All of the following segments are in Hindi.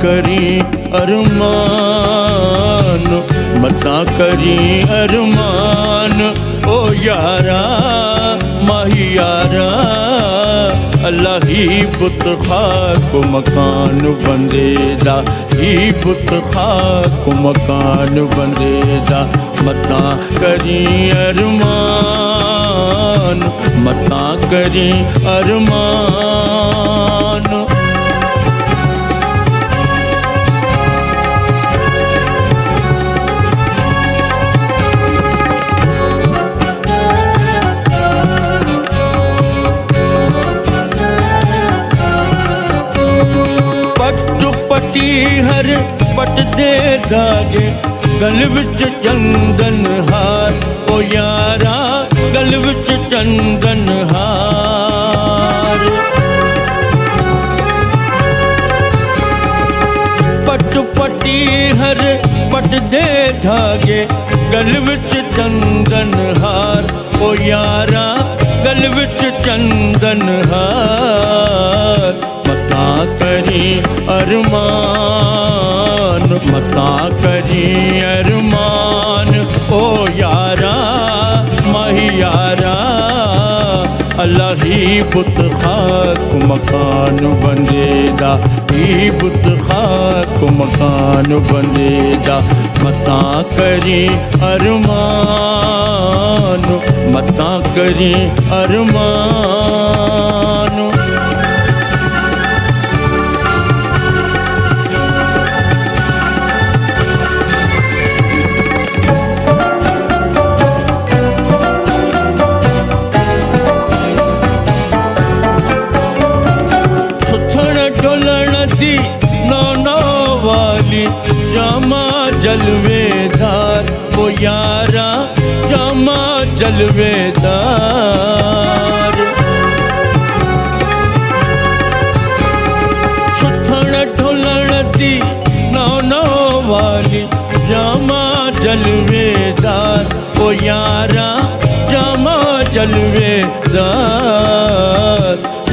करी अरमान, मता करी अरमान, ओ यारा माही यारा। अल्लाह ही बुत खाक मकान बंदेदा, ही बुत खाक मकान बंदेदा। मता करी अरमान, मता करी अरमान। हर पट दे धागे गल विच चंदन हार, ओ यारा गल विच चंदन हार। पट पटी हर पट दे धागे गल विच चंदन हार, ओ यारा गल विच चंदन हार। मता करी अरमान, मता करी अरमान, ओ यारा माही यारा। अल्लाह ही बुत खाक मकान बंदेदा, ही बुत खाक मकान बंदेदा। मता करी अरमान, मता करी अरमान। जामा जलवेदार, ओ यारा जामा जलवेदार। सुथण ढोलण दी नौ वाली जामा जलवेदार, ओ यारा जामा जलवेदार।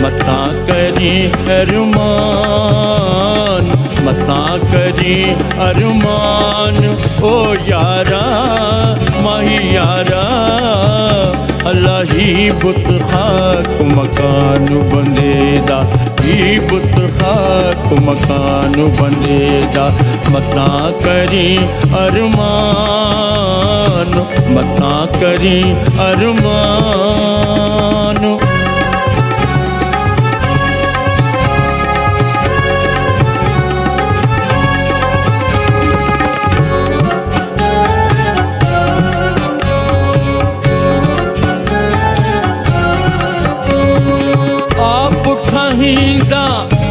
मता करी अरमान, मता करी अरमान, ओ यारा माही यारा। अल्लाह ही बुत खाक मकान बंदेदा, ही बुत खाक मकान बंदेदा। मता करी अरमान, मता करी अरमान।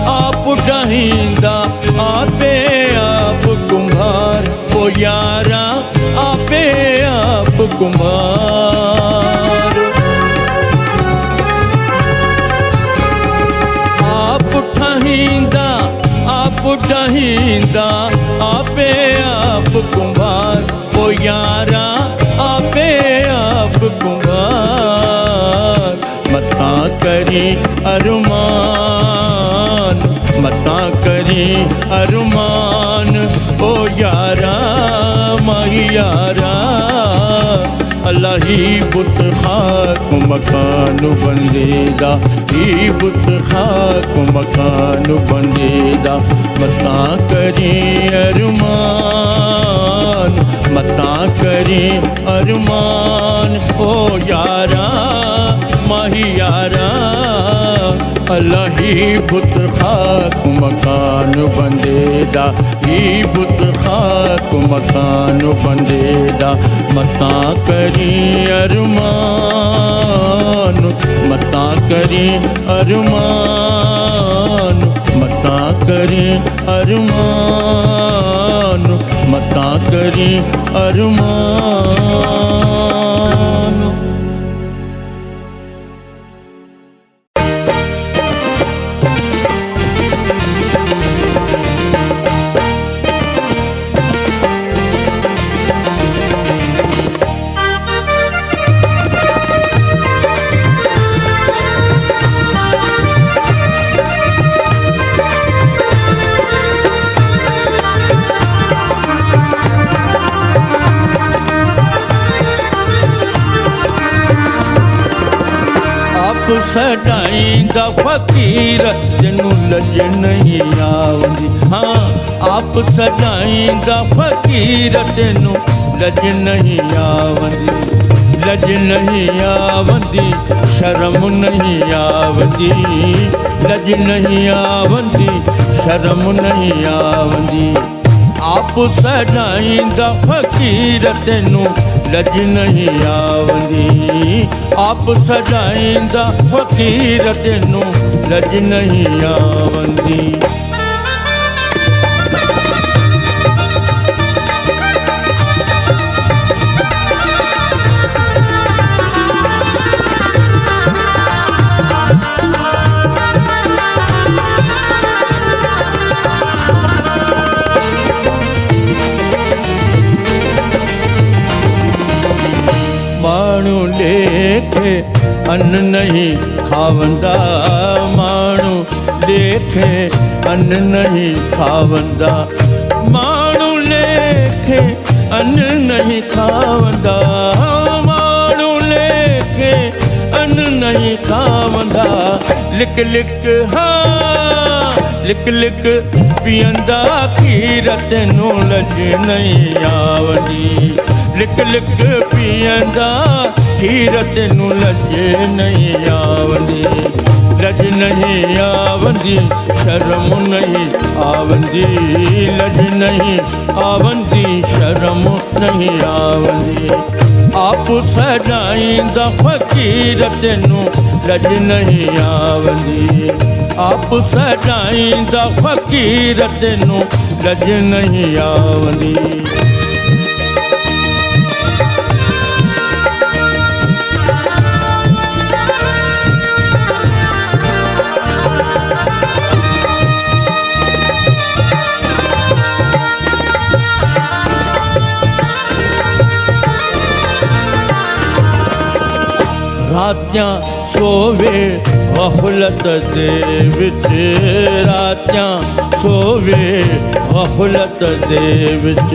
आप ढहींदा आपे आप कुम्हार, ओ यारा आपे आप कुम्हार। आप ढहींदा आपे आप कुम्हार, ओ यारा आपे आप कुम्हार। मता करी अरमान, मता करी अरमान, ओ यारा माही यारा। अल्लाह ही बुत खाक मकान बंदेदा, ही बुत खाक मकान बंदेदा। मता करी अरमान, मता करी अरमान, ओ यारा माही यारा। अल्लाह ही बुत खाक मकान बंदेदा, ही बुत खाक मकान बंदेदा। मता करी अरमान, मता करी अरमान, मता करी अरमान, मता करी अरमान। आप सजाईंदा फकीर तेनू लज नहीं आवंदी। हाँ आप सजाईंदा फकीर तेनू लज नहीं आवंदी। लज नहीं आवंदी शर्म नहीं आवंदी। लज नहीं आवंदी शर्म नहीं आवंदी। आप सजाईंदा फकीर तेनू लज नहीं आवंदी। आप सजाईंदा फकीर तेनू लज नहीं आवंदी। माण्हू लेखे अन्न नहीं खावंदा। माण्हू लेखे अन्न नहीं खावंदा। माण्हू लेखे अन्न नहीं खावंदा। माण्हू लेखे अन्न नहीं खावंदा। लिक लिक हाँ लिक लिक पीअंदा खीर तेनू लज नहीं आवंदी। लिक लिक पीअंदा खीर तेनू लज नहीं आवंदी। लज नहीं आवंदी शर्म नहीं आवंदी। लज नहीं आवंदी शर्म नहीं आवंदी। आप सजाईंदा फकीर तेनू लज नहीं आवंदी। आप सजाईंदा फकीर तेनू लज नहीं आवंदी। रात्यां सोवे गफलत दे विच। रात्यां सोवे गफलत दे विच।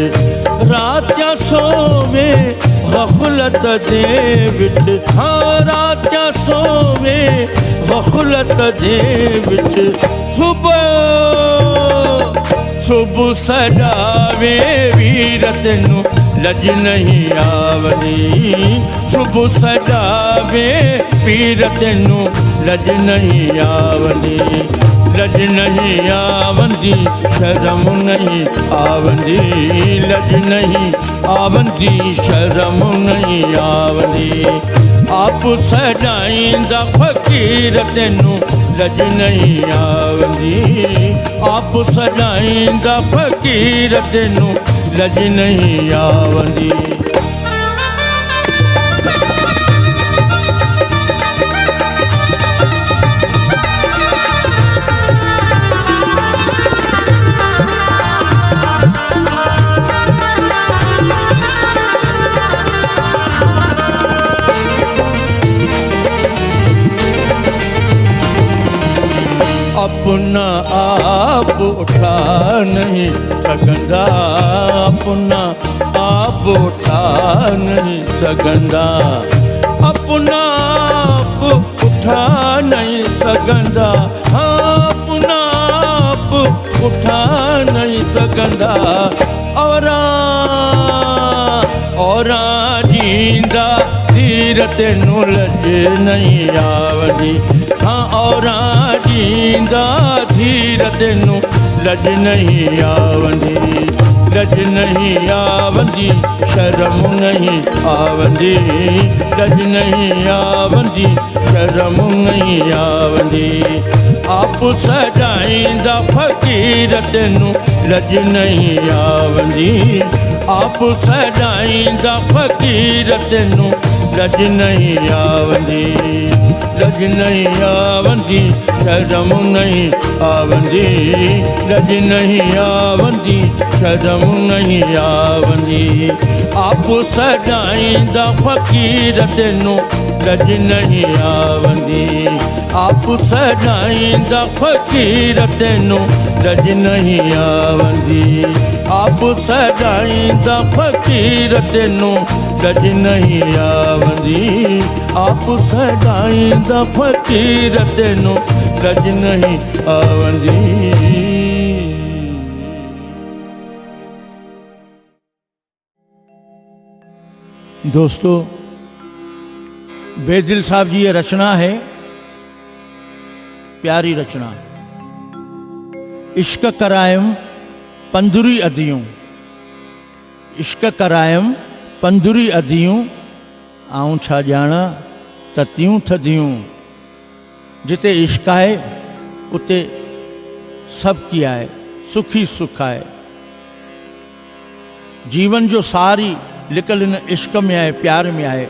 रात्यां सोवे गफलत दे विच। हाँ रात्यां सोवे गफलत दे विच। सुबह सुबह सजावे वीर तेनू लज नहीं आवंदी। सुबह सजावे वीर तेनू लज नहीं आवंदी। लज नहीं आवंदी शर्म नहीं आवंदी। लज नहीं आवंदी शर्म नहीं आवंदी। आप सजाईंदा फकीर तेनू लज नहीं आवंदी। आप सजाईंदा फकीर तेनू लज नहीं आवंदी। अपना आप उठा नहीं सकंदा। अपना आप उठा नहीं सकंदा। अपना आप उठा नहीं सकंदा। हाँ अपना आप उठा नहीं सकंदा। औरा जींदा धीर तेनू लज नहीं आवंदी। हाँ औरा जींदा धीर तेनू लज नहीं आवंदी। लज नहीं आवंदी शर्म नहीं आवंदी। लज नहीं आवंदी शर्म नहीं आवंदी। आप सजाईंदा फकीर तेनू लज नहीं आवंदी। आप सजाईंदा फकीर तेनू लज नहीं आवंदी। लज नहीं आवंदी शर्म नहीं आवंदी। लज नहीं आवंदी शर्म नहीं आवंदी। आप सजाईंदा फकीर तेनू लज नहीं आवंदी। आप सजाईंदा फकीर तेनू लज नहीं आवंदी। आप सजाईंदा फकीर तेनू लज नहीं आवंदी। आप सदाईंदा फकीर तेनू लज नहीं आवंदी। दोस्तों, बेदिल साहब जी ये रचना है, प्यारी रचना। इश्क करायम पंदुरी अदियूं, इश्क करायम पंदुरी अदियूं, आऊं छा ॼाणा त तियूं थदियूं। जिते इश्क आहे उते सब की आहे, सुखी सुख आहे। जीवन जो सारी लिकल इन इश्क में आहे, प्यार में आहे।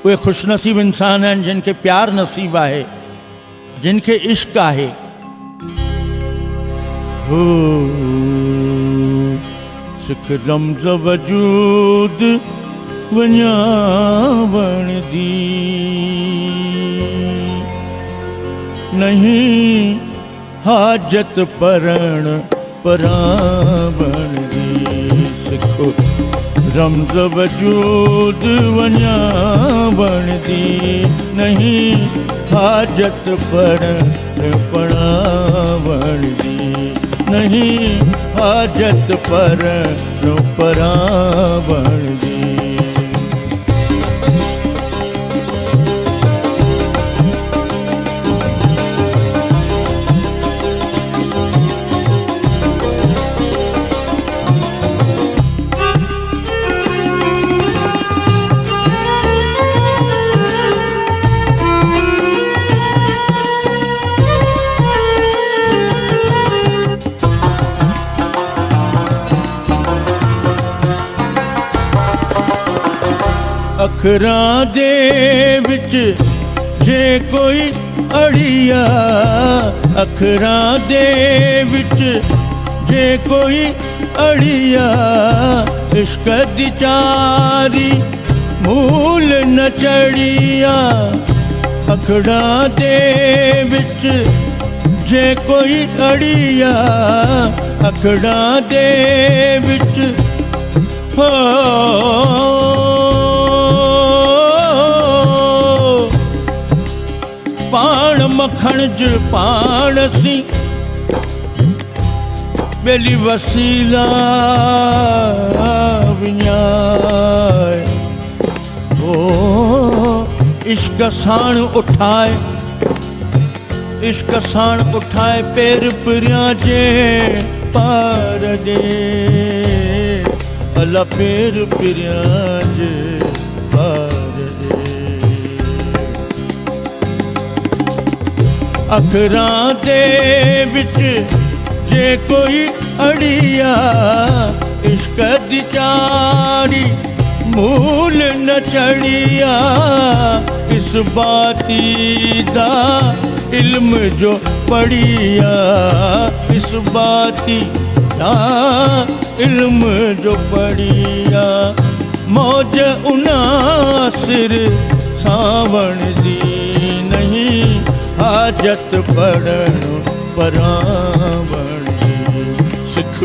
उहे खुशनसीब इंसान आहिनि जिनखे प्यार नसीब आहे, जिनखे इश्क आहे। हो सिख रमज़ वजूद वञावण दी, नहीं हाजत परण परावण दी। सिखो रमज़ वजूद वञावण दी, नहीं हाजत परण परावण दी, नहीं हाजत परण परावण दी। अखरां दे विच जे कोई अड़िया, अखरां दे विच जे कोई अड़िया, इश्क दी चारी मूल न चढ़िया। अखरां दे विच जे कोई अड़िया, अखरां दे विच हो पाण मखण ज पाण सी, बेली वसीला विञाए। ओ इश्क साण उठाए, इश्क साण उठाए पैर पिरियां जे पार दे। अला पैर पिरियां जे पार दे। अखरां दे विच जे कोई अड़िया, इश्क दी चारी मूल न चढ़िया। इस बाती दा इल्म जो पढ़िया, इस बाती दा इल्म जो पढ़िया। मौज उनासिर सावण दी, नहीं हाजत पढ़ण परावण दी। सिख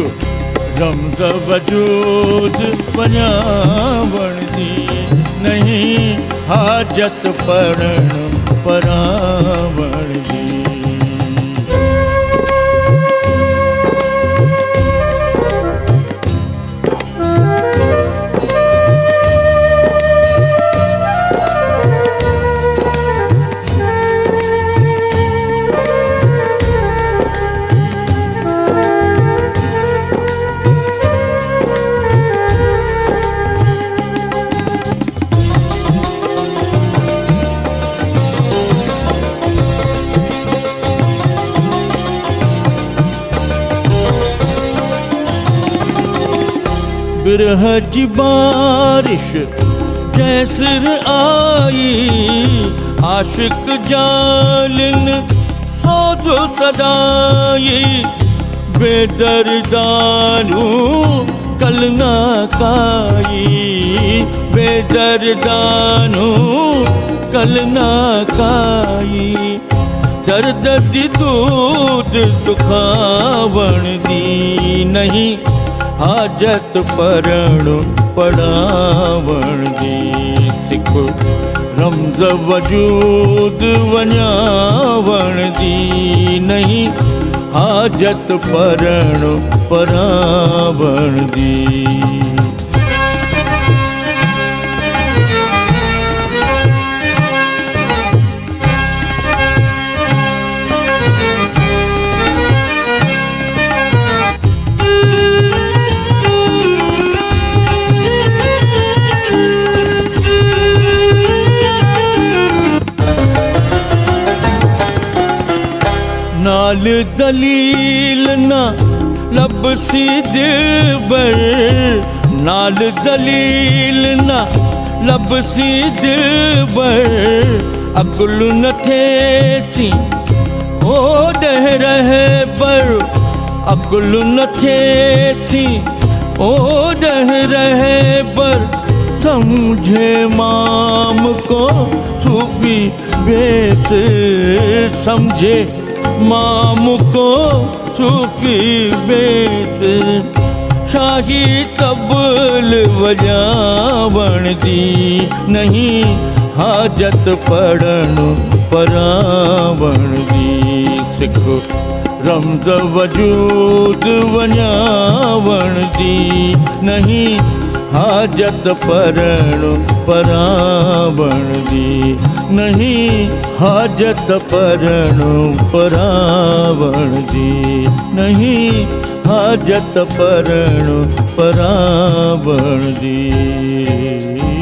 रमज़ वजूद वञावण दी, नहीं हाजत पढ़ण परावण दी। बिरह जी बारिश जैसर आई, आशिक जालिन सोजो सदाई। बेदर्दानू कल ना काई, बेदर्दानू कल ना काई। दर्द दी दूध सुखावण दी, नहीं हाजत परण पढ़ावण दी। सिख रमज़ वजूद वञावण दी, नहीं हाजत पढ़ण पढ़ावण दी। नाल दलील ना लब सीध बर, नाल दलील ना लब सीध बर, अकुल न थे सी ओ डह रहे पर, अकुल न थे सी ओ डह रहे पर, समझे माम को सूफी बेत, समझे माम को सूफी बेत। शाही तबल वजावण दी, नहीं हाजत पढ़ण पढ़ावण दी। सिख रमज़ वजूद वञावण दी, नहीं हाजत पढ़ण पढ़ावण दी, नहीं हाजत पढ़ण पढ़ावण दी, नहीं हाजत पढ़ण पढ़ावण दी।